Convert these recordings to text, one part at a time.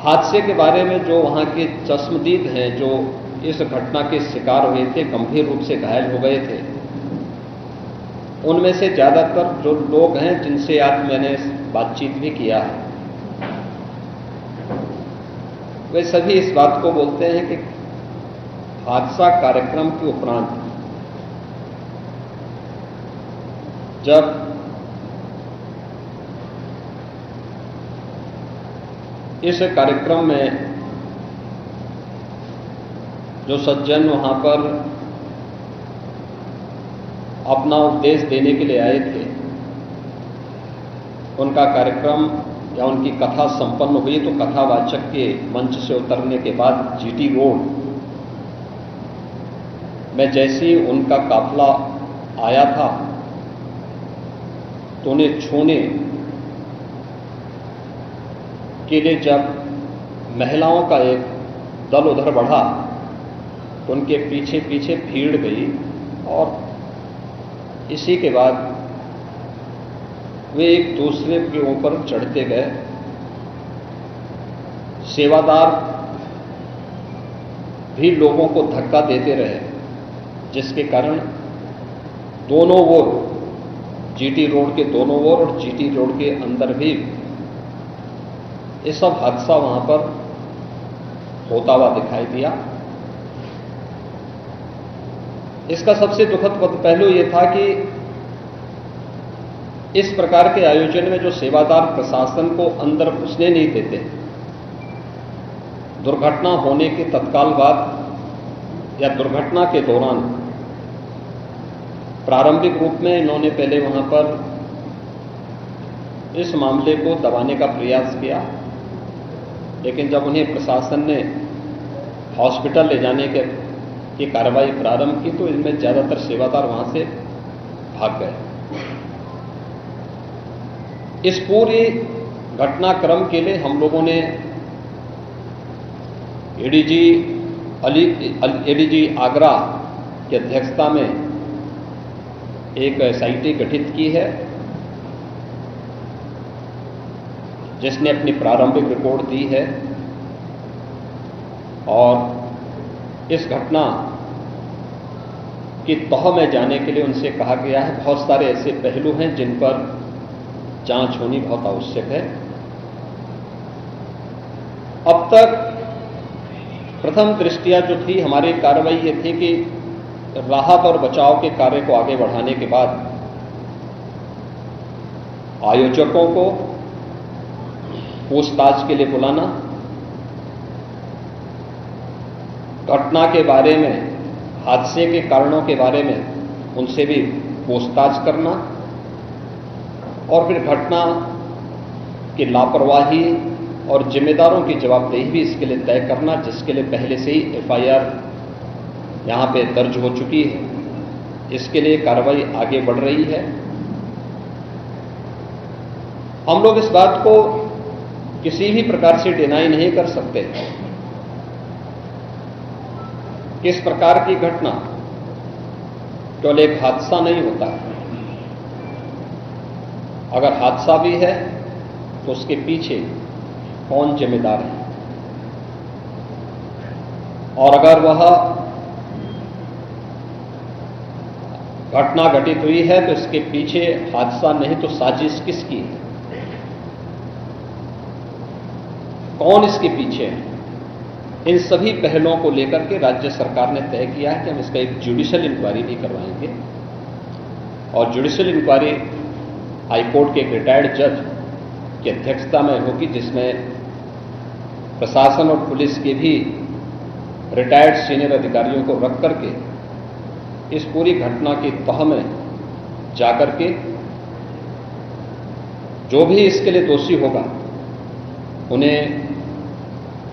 हादसे के बारे में जो वहाँ के चश्मदीद हैं, जो इस घटना के शिकार हुए थे, गंभीर रूप से घायल हो गए थे, उनमें से ज़्यादातर जो लोग हैं जिनसे आज मैंने बातचीत भी किया है, वे सभी इस बात को बोलते हैं कि हादसा कार्यक्रम के उपरांत जब इस कार्यक्रम में जो सज्जन वहां पर अपना उपदेश देने के लिए आए थे, उनका कार्यक्रम या उनकी कथा संपन्न हुई तो कथावाचक के मंच से उतरने के बाद जीटी रोड में जैसे ही उनका काफिला आया था तो उन्हें छूने के लिए जब महिलाओं का एक दल उधर बढ़ा तो उनके पीछे पीछे भीड़ गई और इसी के बाद वे एक दूसरे के ऊपर चढ़ते गए। सेवादार भी लोगों को धक्का देते रहे, जिसके कारण दोनों ओर, जीटी रोड के दोनों ओर और जीटी रोड के अंदर भी ये सब हादसा वहां पर होता हुआ दिखाई दिया। इसका सबसे दुखद पहलू यह था कि इस प्रकार के आयोजन में जो सेवादार प्रशासन को अंदर घुसने नहीं देते, दुर्घटना होने के तत्काल बाद या दुर्घटना के दौरान प्रारंभिक रूप में इन्होंने पहले वहां पर इस मामले को दबाने का प्रयास किया, लेकिन जब उन्हें प्रशासन ने हॉस्पिटल ले जाने की कार्रवाई प्रारंभ की तो इनमें ज्यादातर सेवादार वहां से भाग गए। इस पूरी घटनाक्रम के लिए हम लोगों ने एडीजी आगरा की अध्यक्षता में एक एसआईटी गठित की है, जिसने अपनी प्रारंभिक रिपोर्ट दी है और इस घटना की तह में जाने के लिए उनसे कहा गया है। बहुत सारे ऐसे पहलू हैं जिन पर जांच होनी बहुत आवश्यक है। अब तक प्रथम दृष्टया जो थी हमारी कार्रवाई ये थी कि राहत और बचाव के कार्य को आगे बढ़ाने के बाद आयोजकों को पूछताछ के लिए बुलाना, घटना के बारे में, हादसे के कारणों के बारे में उनसे भी पूछताछ करना और फिर घटना की लापरवाही और जिम्मेदारों की जवाबदेही भी इसके लिए तय करना, जिसके लिए पहले से ही एफआईआर यहां पे दर्ज हो चुकी है। इसके लिए कार्रवाई आगे बढ़ रही है। हम लोग इस बात को किसी भी प्रकार से डिनाई नहीं कर सकते कि इस प्रकार की घटना केवल एक हादसा नहीं होता है। अगर हादसा भी है तो उसके पीछे कौन जिम्मेदार है, और अगर वह घटना घटित हुई है तो इसके पीछे हादसा नहीं तो साजिश किसकी है, कौन इसके पीछे है। इन सभी पहलुओं को लेकर के राज्य सरकार ने तय किया है कि हम इसका एक जुडिशियल इंक्वायरी भी करवाएंगे और जुडिशियल इंक्वायरी हाईकोर्ट के एक रिटायर्ड जज की अध्यक्षता में होगी, जिसमें प्रशासन और पुलिस के भी रिटायर्ड सीनियर अधिकारियों को रख करके इस पूरी घटना की तह में जाकर के जो भी इसके लिए दोषी होगा उन्हें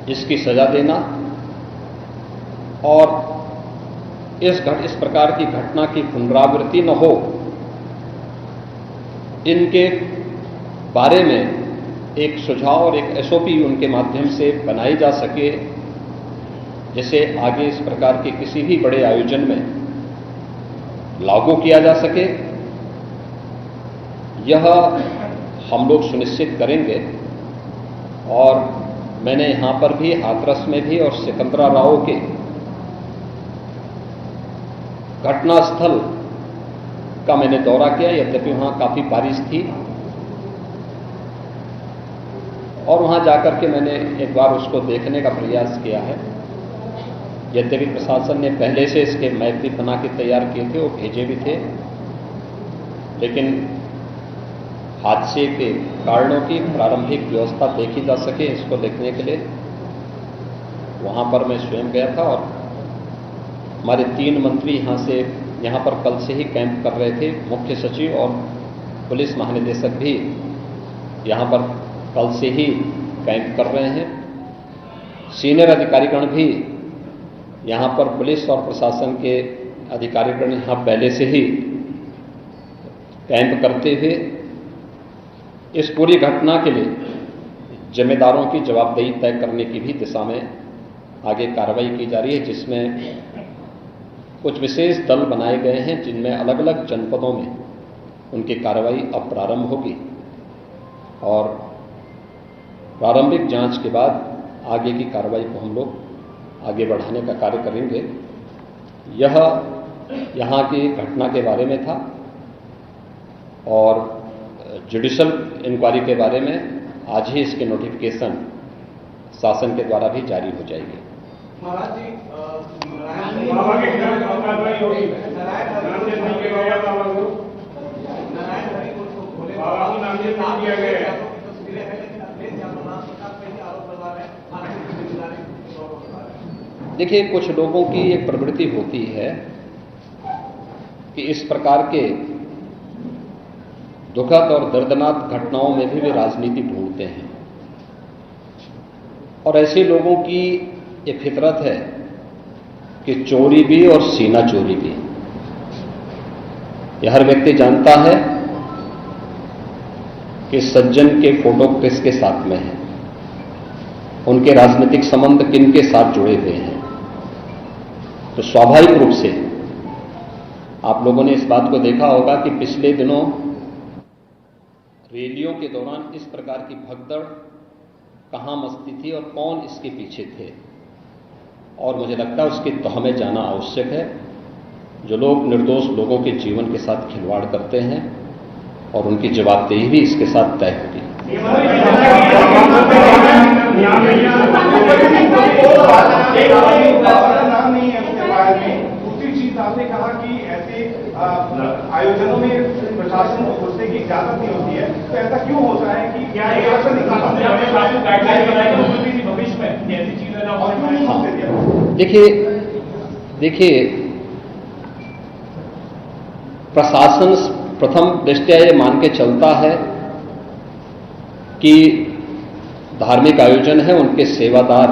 इसकी सजा देना और इस प्रकार की घटना की पुनरावृत्ति न हो, इनके बारे में एक सुझाव और एक एसओपी उनके माध्यम से बनाई जा सके, जिसे आगे इस प्रकार के किसी भी बड़े आयोजन में लागू किया जा सके। यह हम लोग सुनिश्चित करेंगे और मैंने यहां पर भी हाथरस में भी और सिकंदराव के घटनास्थल का मैंने दौरा किया। यद्यपि वहां काफी बारिश थी और वहां जाकर के मैंने एक बार उसको देखने का प्रयास किया है। यद्यपि प्रशासन ने पहले से इसके मैप भी बना के तैयार किए थे, वो भेजे भी थे, लेकिन हादसे के कारणों की प्रारंभिक व्यवस्था देखी जा सके इसको देखने के लिए वहां पर मैं स्वयं गया था। और हमारे 3 मंत्री यहां पर कल से ही कैंप कर रहे थे। मुख्य सचिव और पुलिस महानिदेशक भी यहां पर कल से ही कैंप कर रहे हैं। सीनियर अधिकारीगण भी यहां पर पुलिस और प्रशासन के अधिकारीगण यहां पहले से ही कैंप करते हुए इस पूरी घटना के लिए जिम्मेदारों की जवाबदेही तय करने की भी दिशा में आगे कार्रवाई की जा रही है, जिसमें कुछ विशेष दल बनाए गए हैं जिनमें अलग अलग जनपदों में उनकी कार्रवाई अब प्रारंभ होगी और प्रारंभिक जांच के बाद आगे की कार्रवाई को हम लोग आगे बढ़ाने का कार्य करेंगे। यह यहाँ की घटना के बारे में था और जुडिशल इंक्वायरी के बारे में आज ही इसके नोटिफिकेशन शासन के द्वारा भी जारी हो जाएगी। महाराज जी, देखिए, कुछ लोगों की एक प्रवृत्ति होती है कि इस प्रकार के दुखद और दर्दनाक घटनाओं में भी वे राजनीति ढूंढते हैं और ऐसे लोगों की ये फितरत है कि चोरी भी और सीना चोरी भी। यह हर व्यक्ति जानता है कि सज्जन के फोटो किसके साथ में है, उनके राजनीतिक संबंध किन के साथ जुड़े हुए हैं। तो स्वाभाविक रूप से आप लोगों ने इस बात को देखा होगा कि पिछले दिनों रैलियों के दौरान इस प्रकार की भगदड़ कहां मचती थी और कौन इसके पीछे थे, और मुझे लगता है उसकी तह में जाना आवश्यक है। जो लोग निर्दोष लोगों के जीवन के साथ खिलवाड़ करते हैं और उनकी जवाबदेही भी इसके साथ तय होगी। आपने कहा कि ऐसे आयोजनों में प्रशासन को घुसने की इजाजत नहीं होती है, तो ऐसा क्यों होता है कि क्या ये गाइडलाइन बनाई भविष्य में ऐसी चीजें ना हो? देखिए प्रशासन प्रथम दृष्टया ये मान के चलता है कि धार्मिक आयोजन है, उनके सेवादार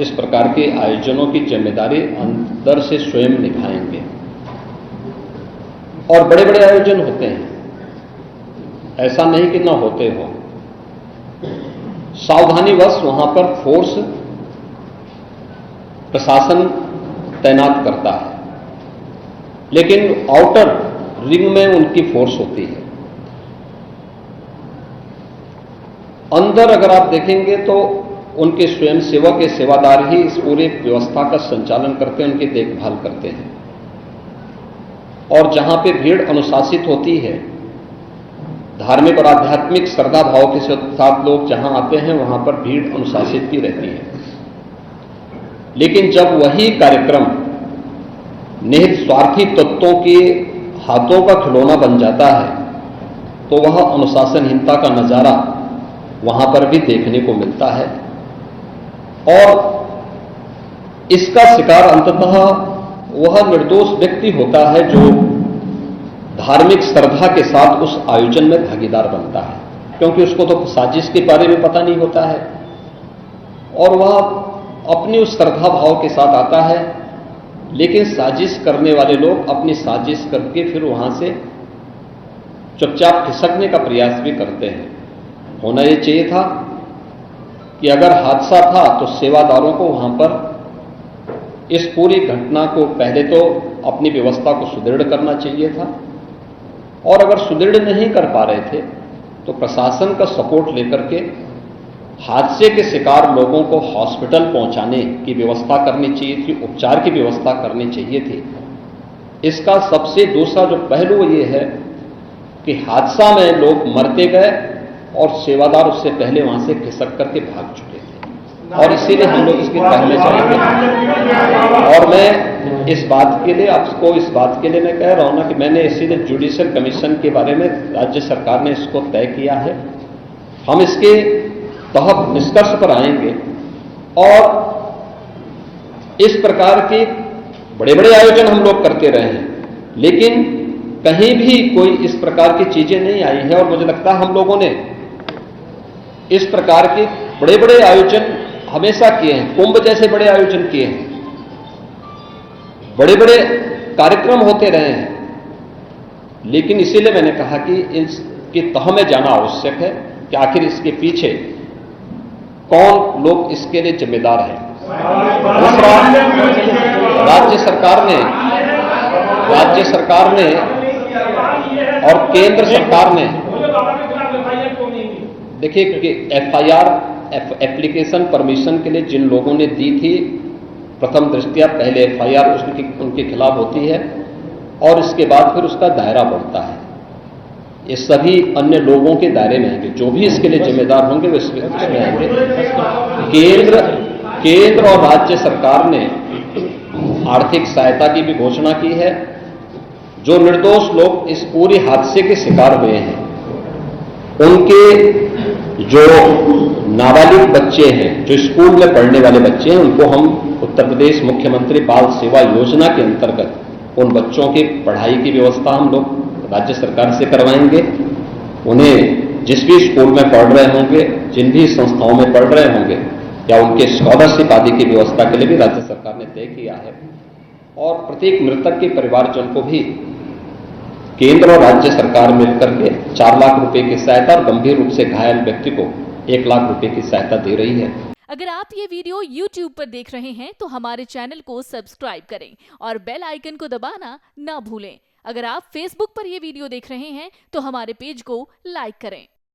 इस प्रकार के आयोजनों की जिम्मेदारी अंदर से स्वयं निभाएंगे। और बड़े बड़े आयोजन होते हैं, ऐसा नहीं कि ना होते हो। सावधानीवश वहां पर फोर्स प्रशासन तैनात करता है, लेकिन आउटर रिंग में उनकी फोर्स होती है। अंदर अगर आप देखेंगे तो उनके स्वयंसेवक, सेवादार ही इस पूरे व्यवस्था का संचालन करते हैं, उनकी देखभाल करते हैं। और जहां पे भीड़ अनुशासित होती है, धार्मिक और आध्यात्मिक श्रद्धा भाव के साथ लोग जहां आते हैं, वहां पर भीड़ अनुशासित ही रहती है। लेकिन जब वही कार्यक्रम निहित स्वार्थी तत्वों के हाथों का खिलौना बन जाता है, तो वह अनुशासनहीनता का नजारा वहां पर भी देखने को मिलता है। और इसका शिकार अंततः वह निर्दोष व्यक्ति होता है जो धार्मिक श्रद्धा के साथ उस आयोजन में भागीदार बनता है, क्योंकि उसको तो साजिश के बारे में पता नहीं होता है और वह अपनी उस श्रद्धा भाव के साथ आता है। लेकिन साजिश करने वाले लोग अपनी साजिश करके फिर वहां से चुपचाप खिसकने का प्रयास भी करते हैं। होना यह चाहिए था कि अगर हादसा था तो सेवादारों को वहां पर इस पूरी घटना को पहले तो अपनी व्यवस्था को सुदृढ़ करना चाहिए था, और अगर सुदृढ़ नहीं कर पा रहे थे तो प्रशासन का सपोर्ट लेकर के हादसे के शिकार लोगों को हॉस्पिटल पहुंचाने की व्यवस्था करनी चाहिए थी, उपचार की व्यवस्था करनी चाहिए थी। इसका सबसे दूसरा जो पहलू ये है कि हादसा में लोग मरते गए और सेवादार उससे पहले वहां से खिसक करके भाग चुके थे, और इसीलिए हम लोग इसकी तह में चलेंगे। और मैं इस बात के लिए आपको इस बात के लिए मैं कह रहा हूं ना कि मैंने इसीलिए जुडिशियल कमीशन के बारे में राज्य सरकार ने इसको तय किया है। हम इसके तहत निष्कर्ष पर आएंगे और इस प्रकार के बड़े बड़े आयोजन हम लोग करते रहे हैं, लेकिन कहीं भी कोई इस प्रकार की चीजें नहीं आई है। और मुझे लगता है हम लोगों ने इस प्रकार के बड़े बड़े आयोजन हमेशा किए हैं, कुंभ जैसे बड़े आयोजन किए हैं, बड़े बड़े कार्यक्रम होते रहे हैं, लेकिन इसीलिए मैंने कहा कि इसकी तह में जाना आवश्यक है कि आखिर इसके पीछे कौन लोग इसके लिए जिम्मेदार हैं। दूसरा, राज्य सरकार ने और केंद्र सरकार ने, देखिए कि एफआईआर एप्लीकेशन परमिशन के लिए जिन लोगों ने दी थी, प्रथम दृष्टया पहले एफआईआर उनके खिलाफ होती है और इसके बाद फिर उसका दायरा बढ़ता है। ये सभी अन्य लोगों के दायरे में आएंगे, जो भी इसके लिए जिम्मेदार होंगे वो इसमें आएंगे। केंद्र और राज्य सरकार ने आर्थिक सहायता की भी घोषणा की है। जो निर्दोष लोग इस पूरे हादसे के शिकार हुए हैं, उनके जो नाबालिग बच्चे हैं, जो स्कूल में पढ़ने वाले बच्चे हैं, उनको हम उत्तर प्रदेश मुख्यमंत्री बाल सेवा योजना के अंतर्गत उन बच्चों की पढ़ाई की व्यवस्था हम लोग राज्य सरकार से करवाएंगे। उन्हें जिस भी स्कूल में पढ़ रहे होंगे, जिन भी संस्थाओं में पढ़ रहे होंगे, या उनके स्कॉलरशिप आदि की व्यवस्था के लिए भी राज्य सरकार ने तय किया है। और प्रत्येक मृतक के परिवारजन को भी केंद्र और राज्य सरकार मिलकर के 4 लाख रुपए की सहायता और गंभीर रूप से घायल व्यक्ति को 1 लाख रुपए की सहायता दे रही है। अगर आप ये वीडियो YouTube पर देख रहे हैं तो हमारे चैनल को सब्सक्राइब करें और बेल आइकन को दबाना ना भूलें। अगर आप Facebook पर ये वीडियो देख रहे हैं तो हमारे पेज को लाइक करें।